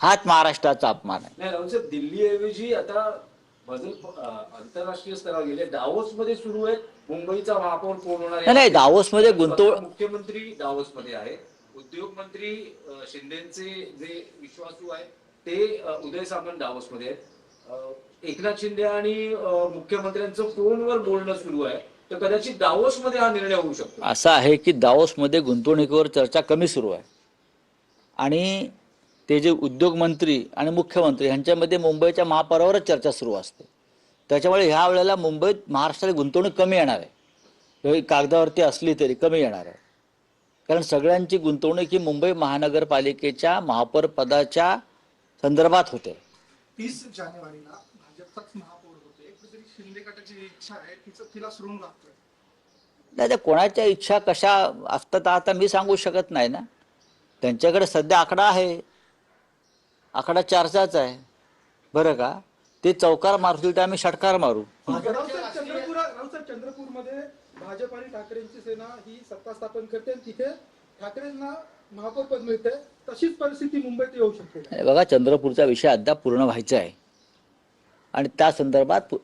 हाच महाराष्ट्राचा अपमान आहे. नाही राहुल साहेब, दिल्लीऐवजी आता बदल आंतरराष्ट्रीय स्तरावर गेले. दावोस मध्ये सुरू आहे. मुंबईचा महापौर कोण होणार नाही यामध्ये दावोस मध्ये स्वतः मुख्यमंत्री दावोस मध्ये आहे. उद्योग मंत्री शिंदेचे जे विश्वासू आहे ते उदय सामंत दावोस मध्ये आहेत. एकनाथ शिंदे आणि मुख्यमंत्र्यांचं फोनवर बोलणं सुरू आहे. तर कदाचित दावोस मध्ये हा निर्णय होऊ शकतो. असं आहे की दावोस मध्ये गुंतवणुकीवर चर्चा कमी सुरू आहे आणि ते जे उद्योग मंत्री आणि मुख्यमंत्री यांच्यामध्ये मुंबईच्या महापौरावरच चर्चा सुरू असते. त्याच्यामुळे ह्या वेळेला मुंबईत महाराष्ट्राला गुंतवणूक कमी येणार आहे. कागदावरती असली तरी कमी येणार आहे, कारण सगळ्यांची गुंतवणूक ही मुंबई महानगरपालिकेच्या महापौर पदाच्या संदर्भात होते. 30 जानेवारीला भाजपचाच महापौर होते. कुठेतरी शिंदे गटाची इच्छा आहे तिला सुरून लागतोय. नाही, त्या कोणाच्या इच्छा कशा असतात आता मी सांगू शकत नाही ना. त्यांच्याकडे सध्या आकडा आहे, आकडा 4चाच आहे बरं का. ते चौकार मारतील तर आम्ही षटकार मारू. चंद्रपूरमध्ये भाजप आणि ठाकरेंची सेना ही सत्ता स्थापन करते आणि तिथे ठाकरेंना महापौर पद मिळते. तशीच परिस्थिती मुंबईत येऊ शकते. बघा, चंद्रपूरचा विषय अद्याप पूर्ण व्हायचा आहे आणि त्या संदर्भात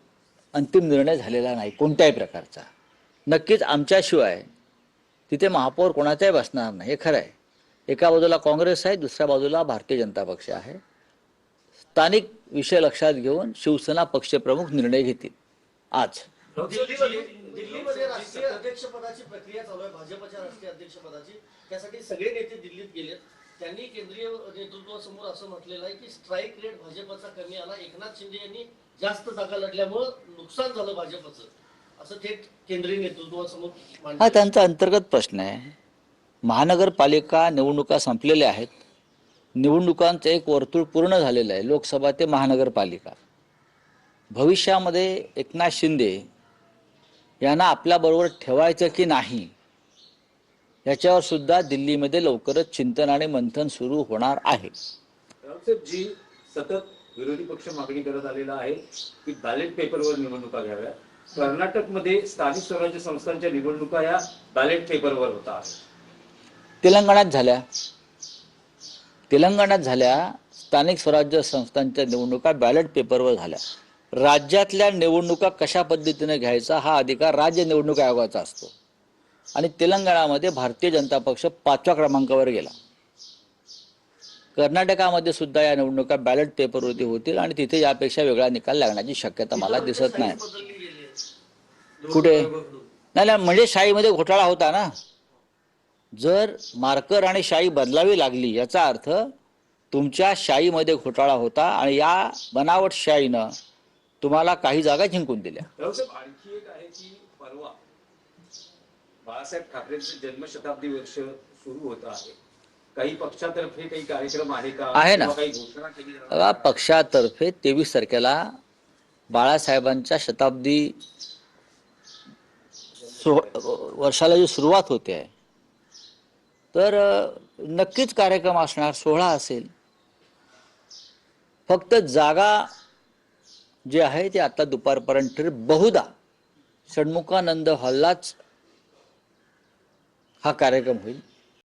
अंतिम निर्णय झालेला नाही कोणत्याही प्रकारचा. नक्कीच आमच्याशिवाय तिथे महापौर कोणाचाही बसणार नाही हे खरं आहे. एका बाजूला काँग्रेस आहे, दुसऱ्या बाजूला भारतीय जनता पक्ष आहे. स्थानिक विषय लक्षात घेऊन शिवसेना पक्षप्रमुख निर्णय घेतील. आज दिल्लीमध्ये राष्ट्रीय अध्यक्षपदाची प्रक्रिया चालू आहे, भाजपच्या राष्ट्रीय अध्यक्षपदाची. त्यासाठी सगळे नेते दिल्लीत गेलेत. त्यांनी केंद्रीय नेतृत्वासमोर असं म्हटलेलं आहे की स्ट्राईक रेट भाजपचा कमी आला. एकनाथ शिंदे यांनी जास्त जागा लढल्यामुळे नुकसान झालं भाजपचं, असं थेट केंद्रीय नेतृत्वासमोर मांडलं. हा त्यांचा अंतर्गत प्रश्न आहे. महानगरपालिका निवडणुका संपलेल्या आहेत. निवडणुकांचं एक वर्तुळ पूर्ण झालेलं आहे, लोकसभा ते महानगरपालिका. भविष्यामध्ये एकनाथ शिंदे यांना आपल्याबरोबर ठेवायचं की नाही याच्यावर सुद्धा दिल्लीमध्ये लवकरच चिंतन आणि मंथन सुरू होणार आहे. रावसाहेब, जी सतत विरोधी पक्ष मागणी करत आलेला आहे की बॅलेट पेपरवर निवडणुका घ्याव्या. कर्नाटकमध्ये स्थानिक स्वराज्य संस्थांच्या निवडणुका या बॅलेट पेपरवर होतात. तेलंगणात झाल्या स्थानिक स्वराज्य संस्थांच्या निवडणुका बॅलेट पेपरवर झाल्या. राज्यातल्या निवडणुका कशा पद्धतीने घ्यायचा हा अधिकार राज्य निवडणूक आयोगाचा असतो आणि तेलंगणामध्ये भारतीय जनता पक्ष 5व्या क्रमांकावर गेला. कर्नाटकामध्ये सुद्धा या निवडणुका बॅलेट पेपरवरती होतील आणि तिथे यापेक्षा वेगळा निकाल लागण्याची शक्यता मला दिसत नाही. कुठे नाही, म्हणजे शाहीमध्ये घोटाळा होता ना. जर मार्कर आणि शाई बदलावी लागली याचा अर्थ तुमच्या शाईमध्ये घोटाळा होता आणि या बनावट शाईनं तुम्हाला काही जागा जिंकून दिल्या. आणखी एक आहे की परवा बाळासाहेब ठाकरेंचे जन्मशताब्दी वर्ष सुरू होत आहे. काही पक्षातर्फे काही कार्यक्रम आहे का? आहे ना. काही घोषणा केली जाणार? पक्षातर्फे 23 तारखेला बाळासाहेबांच्या शताब्दी वर्षाला जी सुरुवात होते आहे तर नक्कीच कार्यक्रम असणार, सोहळा असेल. फक्त जागा जे आहे ते आता दुपारपर्यंत बहुधा षण्मुखानंद हॉललाच हा कार्यक्रम होईल.